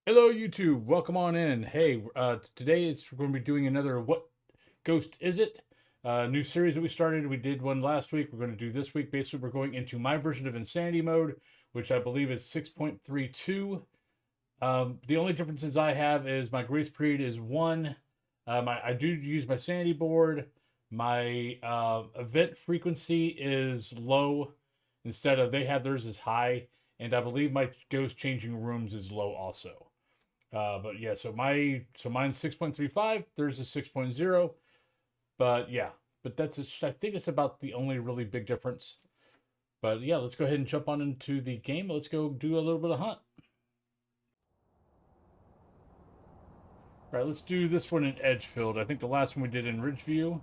Hello, YouTube. Welcome on in. Hey, today we're going to be doing another What Ghost Is It? New series that we started. We did one last week. We're going to do this week. Basically, we're going into my version of Insanity Mode, which I believe is 6.32. The only differences I have is my grace period is 1. I do use my sanity board. My event frequency is low. Instead of they have theirs is high. And I believe my ghost changing rooms is low also. But yeah, mine's 6.35, theirs is 6.0. But yeah, I think it's about the only really big difference. But yeah, let's go ahead and jump on into the game. Let's go do a little bit of hunt. All right, let's do this one in Edgefield. I think the last one we did in Ridgeview.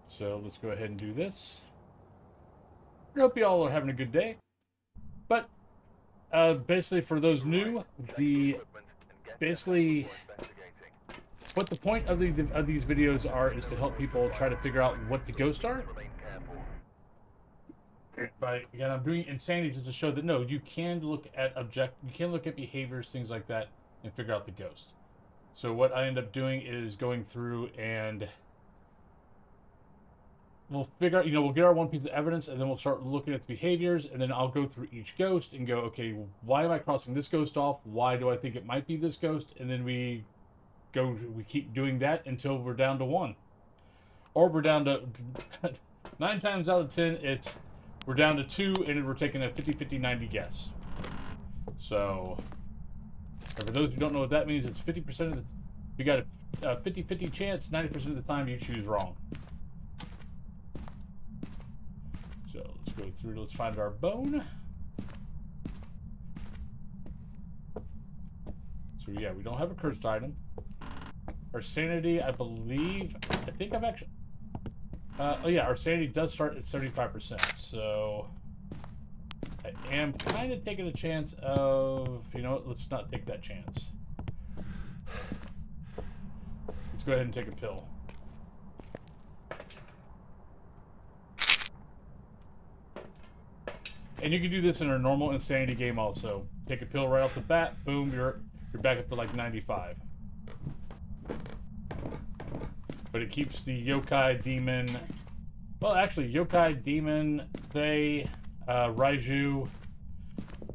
So let's go ahead and do this. I hope you all are having a good day. But basically, for those new, what the point of these videos are is to help people try to figure out what the ghosts are. Again, I'm doing insanity just to show that no, you can look at behaviors, things like that, and figure out the ghost. So what I end up doing is going through and we'll figure out, we'll get our one piece of evidence, and then we'll start looking at the behaviors, and then I'll go through each ghost and go, okay, why am I crossing this ghost off? Why do I think it might be this ghost? And then we keep doing that until we're down to 1. Or we're down to 9 times out of 10, we're down to 2, and we're taking a 50-50-90 guess. So, for those who don't know what that means, it's 50% of you got a 50-50 chance, 90% of the time you choose wrong. So let's go through, let's find our bone. So yeah, we don't have a cursed item. Our sanity, I think I've actually, oh yeah, our sanity does start at 75%. So I am kind of taking a chance of, let's not take that chance. Let's go ahead and take a pill. And you can do this in a normal insanity game also. Take a pill right off the bat, boom, you're back up to like 95. But it keeps the yokai, demon, well actually yokai, demon, they, Raiju.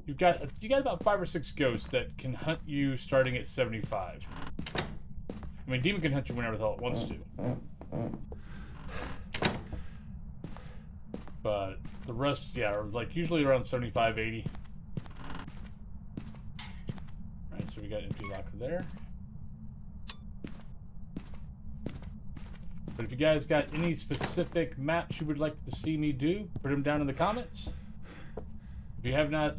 You got about 5 or 6 ghosts that can hunt you starting at 75. I mean, demon can hunt you whenever the hell it wants to. But the rest, yeah, are like usually around 75, 80. Alright, so we got empty locker there. But if you guys got any specific maps you would like to see me do, put them down in the comments. If you have not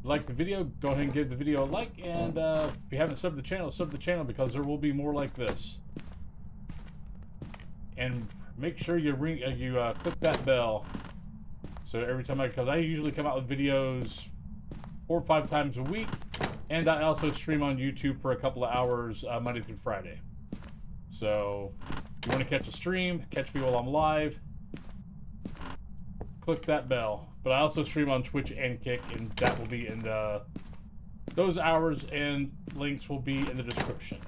liked the video, go ahead and give the video a like. And if you haven't subbed the channel, sub the channel because there will be more like this. And make sure you click that bell. So every time because I usually come out with videos 4 or 5 times a week. And I also stream on YouTube for a couple of hours Monday through Friday. So if you want to catch a stream, catch me while I'm live, click that bell. But I also stream on Twitch and Kick, and that will be in those hours, and links will be in the description.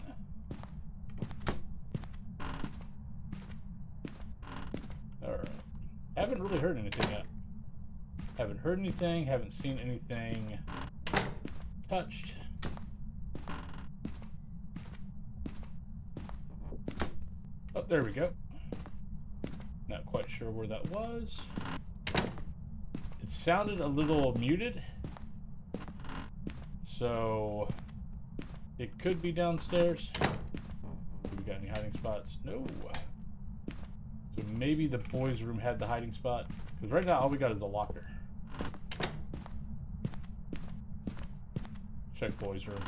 Alright. Haven't really heard anything yet. Haven't heard anything, haven't seen anything touched. Oh, there we go. Not quite sure where that was. It sounded a little muted. So it could be downstairs. Do we got any hiding spots? No. So maybe the boys' room had the hiding spot. Because right now all we got is a locker. Check boys' room.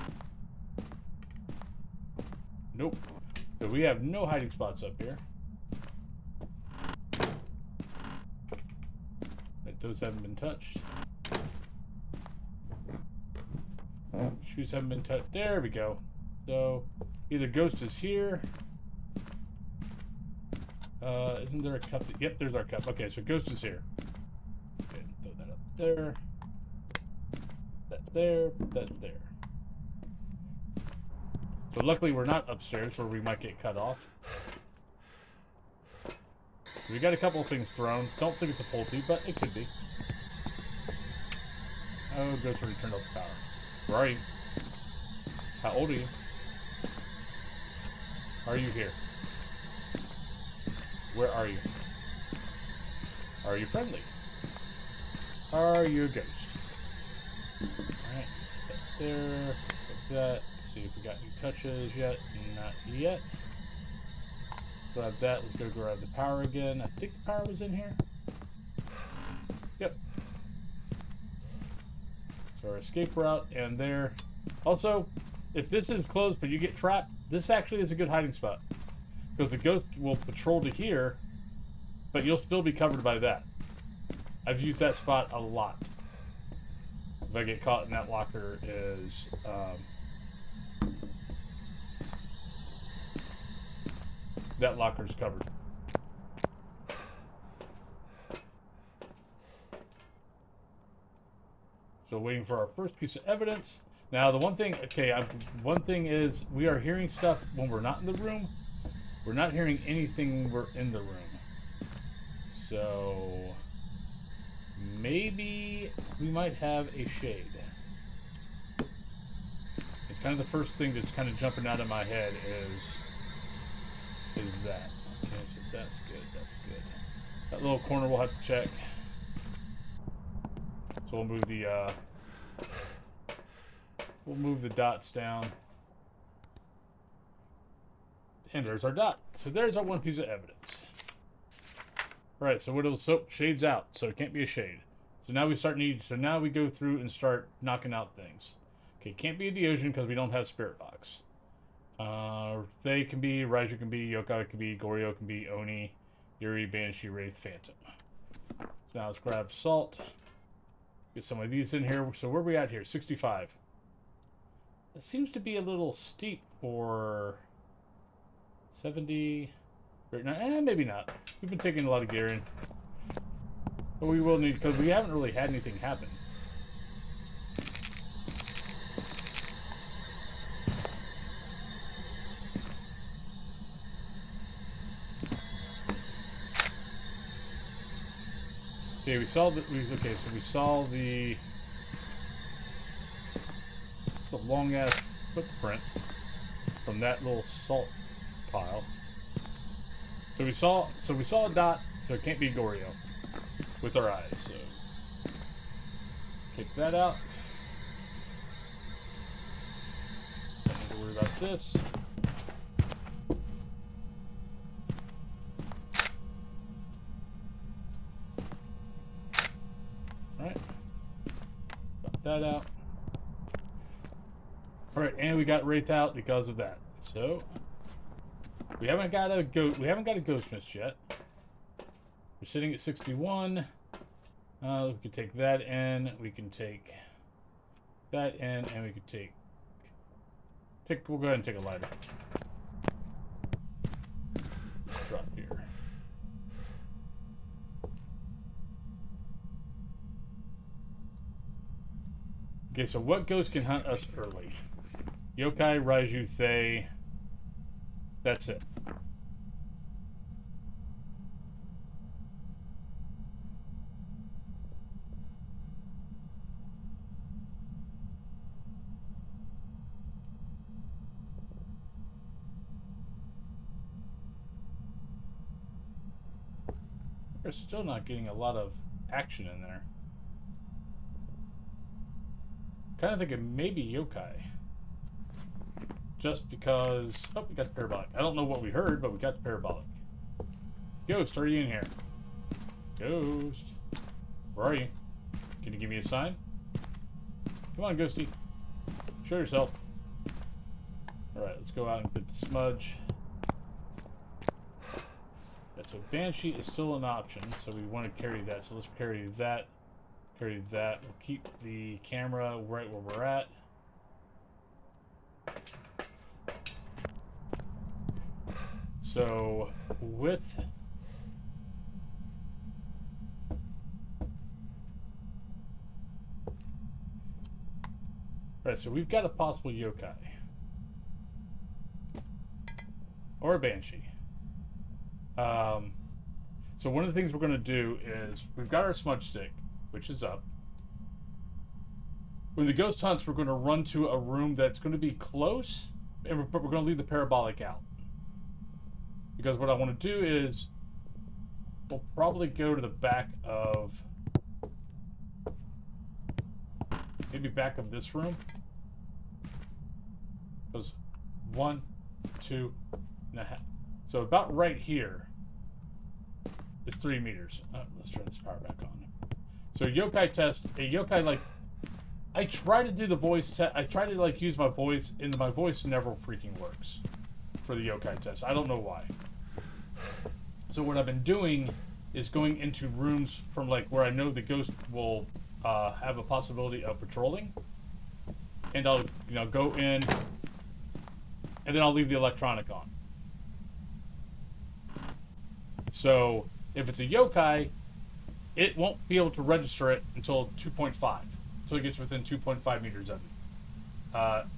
Nope. So we have no hiding spots up here. Those haven't been touched. Shoes haven't been touched. There we go. So either ghost is here. Isn't there a cup? Yep, there's our cup. Okay, so ghost is here. Okay, throw that up there. That there. That there. So luckily we're not upstairs where we might get cut off. We got a couple of things thrown. Don't think it's a poultry, but it could be. Oh, Ghost already turned off the power. Where are you? How old are you? Are you here? Where are you? Are you friendly? Are you a ghost? Alright, there. Put that. See if we got any touches yet. Not yet. Grab that. Let's go grab the power again. I think the power was in here. Yep. So our escape route and there. Also, if this is closed but you get trapped, this actually is a good hiding spot. Because the ghost will patrol to here, but you'll still be covered by that. I've used that spot a lot. If I get caught in that locker is... that locker's covered. So waiting for our first piece of evidence. Now the one thing, one thing is we are hearing stuff when we're not in the room. We're not hearing anything when we're in the room. So maybe we might have a shade. It's kind of the first thing that's kind of jumping out of my head is that. Okay, so that's good, that's good. That little corner we'll have to check. So we'll move the dots down. And there's our dot. So there's our one piece of evidence. Alright, so shade's out, so it can't be a shade. So now now we go through and start knocking out things. Okay, can't be a Deogen because we don't have Spirit Box. They can be, Raiju can be, Yokai can be, Goryo can be, Oni, Yuri, Banshee, Wraith, Phantom. So now let's grab salt. Get some of these in here. So where are we at here? 65. It seems to be a little steep for 70. Right now, maybe not. We've been taking a lot of gear in. But we will need, because we haven't really had anything happen. Okay, we saw the it's a long ass footprint from that little salt pile. So we saw a dot, so it can't be Goryo with our eyes. So kick that out. Don't need to worry about this. Alright. Got that out. Alright, and we got Wraith out because of that. So we haven't got a ghost mist yet. We're sitting at 61. We can take that in. We can take that in, and we can take. We'll go ahead and take a lighter. Let's drop here. Okay, so what ghost can hunt us early? Yokai, Raiju, Thay. That's it. We're still not getting a lot of action in there. Kind of thinking maybe Yokai. Just because... Oh, we got the parabolic. I don't know what we heard, but we got the parabolic. Ghost, are you in here? Ghost. Where are you? Can you give me a sign? Come on, Ghosty. Show yourself. Alright, let's go out and get the smudge. Yeah, so Banshee is still an option, so we want to carry that. So let's carry that. Carry that. We'll keep the camera right where we're at. So with right, so we've got a possible yokai. or a banshee. So one of the things we're going to do is we've got our smudge stick, which is up. When the ghost hunts, we're going to run to a room that's going to be close, but we're going to leave the parabolic out. Because what I want to do is we'll probably go to the back of, maybe back of this room. Goes 1, 2 and a half. So about right here is 3 meters. Let's turn this power back on. So yokai test, a yokai, like, I try to do the voice test. I try to like use my voice, and my voice never freaking works for the yokai test. I don't know why. So what I've been doing is going into rooms from like where I know the ghost will have a possibility of patrolling, and I'll go in, and then I'll leave the electronic on. So if it's a yokai, it won't be able to register it until 2.5. So it gets within 2.5 meters of it.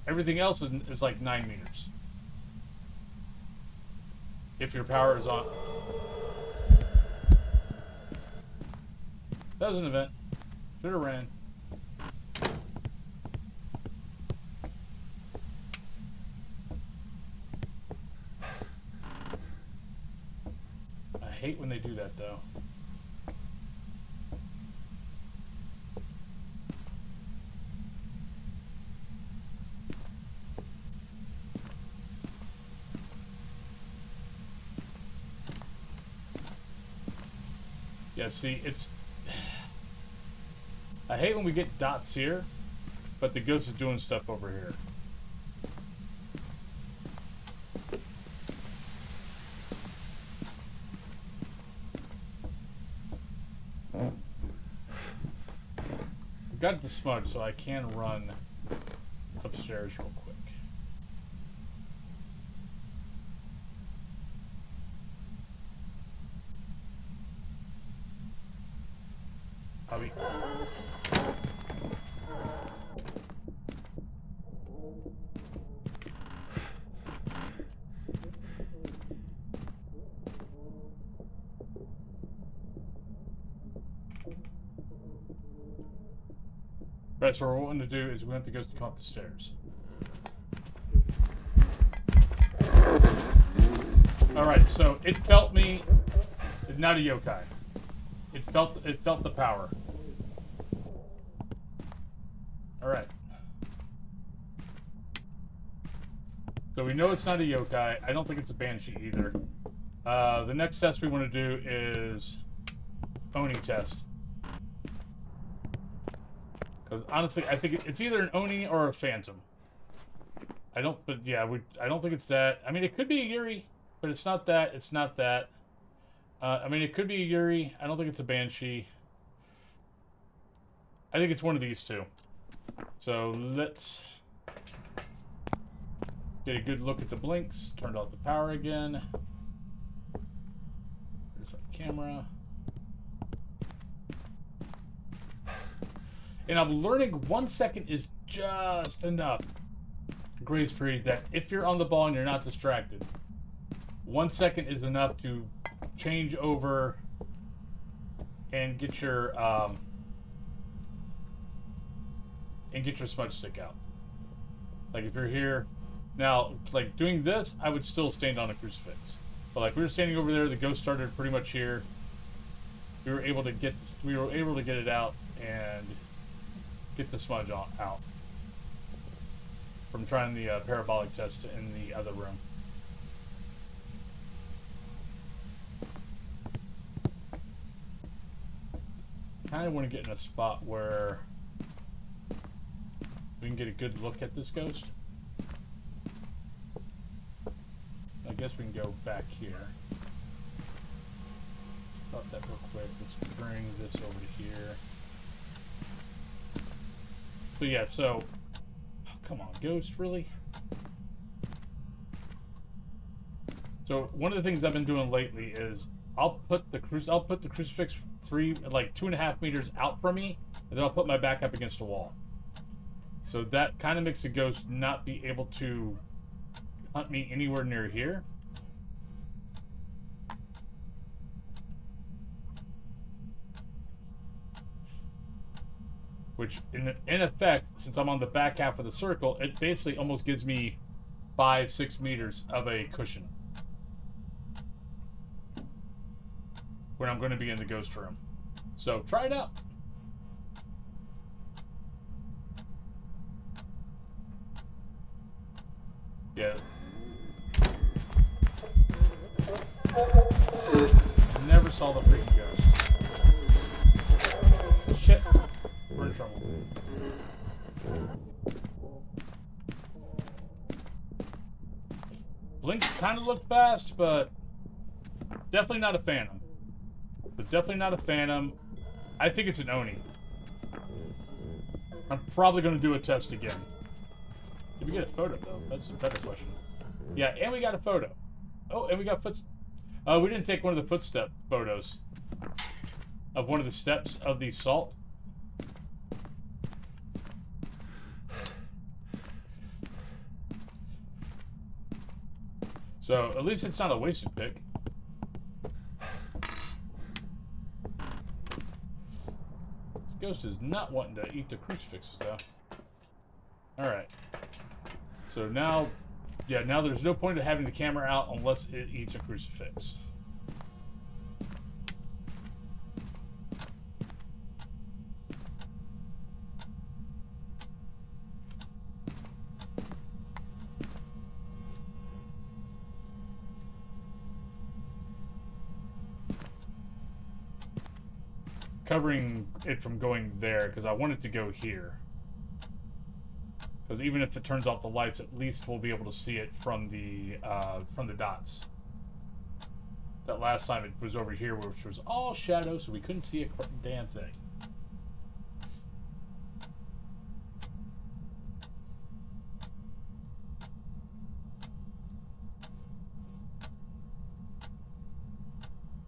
Everything else is like 9 meters. If your power is on. That was an event. Should have ran. I hate when they do that though. Yeah, see, it's... I hate when we get dots here, but the ghost is doing stuff over here. I've got the smudge, so I can run upstairs real quick. Right, so what we're going to do is we want the ghost to come up the stairs. Alright, so it felt me. It's not a yokai. It felt the power. Alright. So we know it's not a yokai. I don't think it's a banshee either. The next test we want to do is Oni test. Because honestly, I think it's either an Oni or a Phantom. I don't think it's that. I mean, it could be a Yuri, but it's not that. It's not that. I mean, it could be a Yuri. I don't think it's a Banshee. I think it's one of these two. So let's get a good look at the blinks. Turned off the power again. There's my camera. And I'm learning 1 second is just enough grace period that if you're on the ball and you're not distracted, 1 second is enough to change over and get your smudge stick out. Like if you're here now, like doing this, I would still stand on a crucifix. But like we were standing over there, the ghost started pretty much here. We were able to get it out and get the smudge out from trying the parabolic test in the other room. Kind of want to get in a spot where we can get a good look at this ghost. I guess we can go back here. Stop that real quick. Let's bring this over to here. So yeah, so come on, ghost, really? So one of the things I've been doing lately is I'll put the crucifix 2.5 meters out from me, and then I'll put my back up against a wall. So that kind of makes the ghost not be able to hunt me anywhere near here. which in effect, since I'm on the back half of the circle, it basically almost gives me 5-6 meters of a cushion when I'm going to be in the ghost room. So try it out. Yeah. Never saw the freaking ghost. Shit. We're in trouble. Blink kind of looked fast, but definitely not a phantom. But definitely not a phantom. I think it's an Oni. I'm probably going to do a test again. Did we get a photo, though? That's a better question. Yeah, and we got a photo. Oh, and we got we didn't take one of the footstep photos of one of the steps of the salt. So, at least it's not a wasted pick. This ghost is not wanting to eat the crucifixes, though. Alright. So now, yeah, now there's no point in having the camera out unless it eats a crucifix. Covering it from going there because I want it to go here. Because even if it turns off the lights, at least we'll be able to see it from the dots. That last time it was over here, which was all shadow, so we couldn't see a damn thing.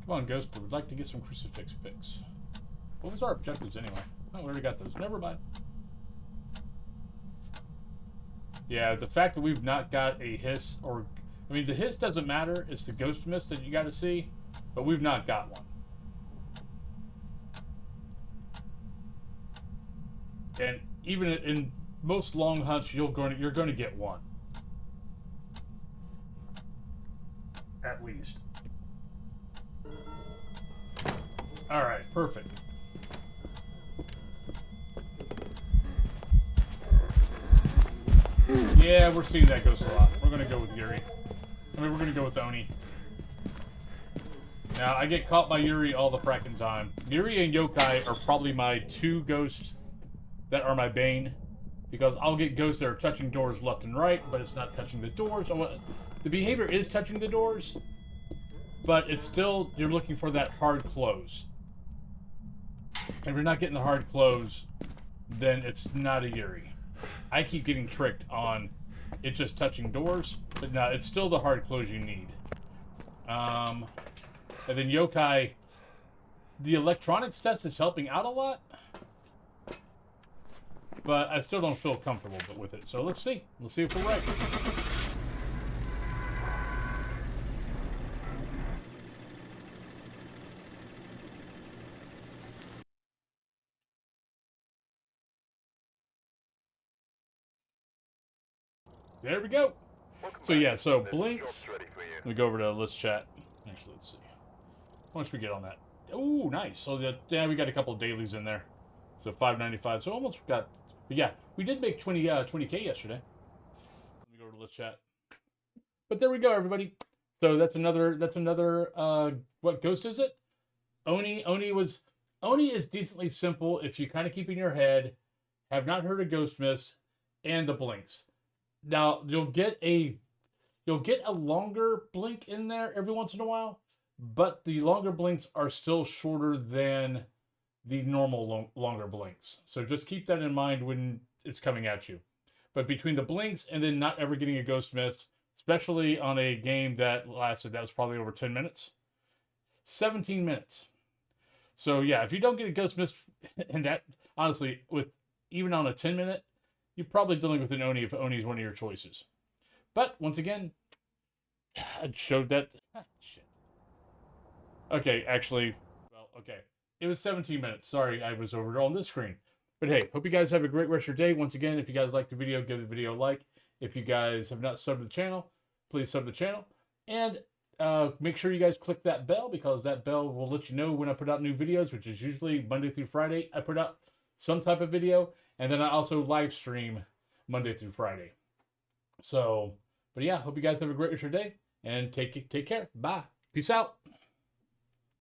Come on, Ghost, we'd like to get some crucifix pics. What was our objectives anyway? Oh, we already got those. Never mind. Yeah, the fact that we've not got a hiss, or... I mean, the hiss doesn't matter. It's the ghost mist that you got to see. But we've not got one. And even in most long hunts, you're going to get one. At least. Alright, perfect. Yeah, we're seeing that ghost a lot. We're going to go with Yuri. I mean, we're going to go with Oni. Now, I get caught by Yuri all the fracking time. Yuri and Yokai are probably my two ghosts that are my bane. Because I'll get ghosts that are touching doors left and right, but it's not touching the doors. The behavior is touching the doors, but it's still, you're looking for that hard close. If you're not getting the hard close, then it's not a Yuri. I keep getting tricked on it just touching doors, but no, it's still the hard close you need. And then Yokai, the electronics test is helping out a lot, but I still don't feel comfortable with it. So let's see. Let's see if we're right. There we go. So yeah, so blinks. Let me go over to let's chat. Actually, let's see. Once we get on that. Ooh, nice. So yeah, we got a couple of dailies in there. So 595. So almost got. But yeah, we did make 20K yesterday. Let me go over to let's chat. But there we go, everybody. So that's another. What ghost is it? Oni is decently simple if you kind of keep in your head. Have not heard of Ghost Mist and the blinks. Now you'll get a longer blink in there every once in a while, but the longer blinks are still shorter than the normal longer blinks. So just keep that in mind when it's coming at you. But between the blinks and then not ever getting a Ghost Mist, especially on a game that was probably over 10 minutes, 17 minutes. So yeah, if you don't get a Ghost Mist, and that honestly, with even on a 10-minute, you're probably dealing with an Oni if Oni is one of your choices. But, once again, I showed that... shit. Okay, actually... Well, okay. It was 17 minutes. Sorry, I was over on this screen. But hey, hope you guys have a great rest of your day. Once again, if you guys like the video, give the video a like. If you guys have not subbed to the channel, please sub the channel. And make sure you guys click that bell, because that bell will let you know when I put out new videos, which is usually Monday through Friday. I put out some type of video, and then I also live stream Monday through Friday. So, but yeah, hope you guys have a great rest of your day, and take care. Bye. Peace out.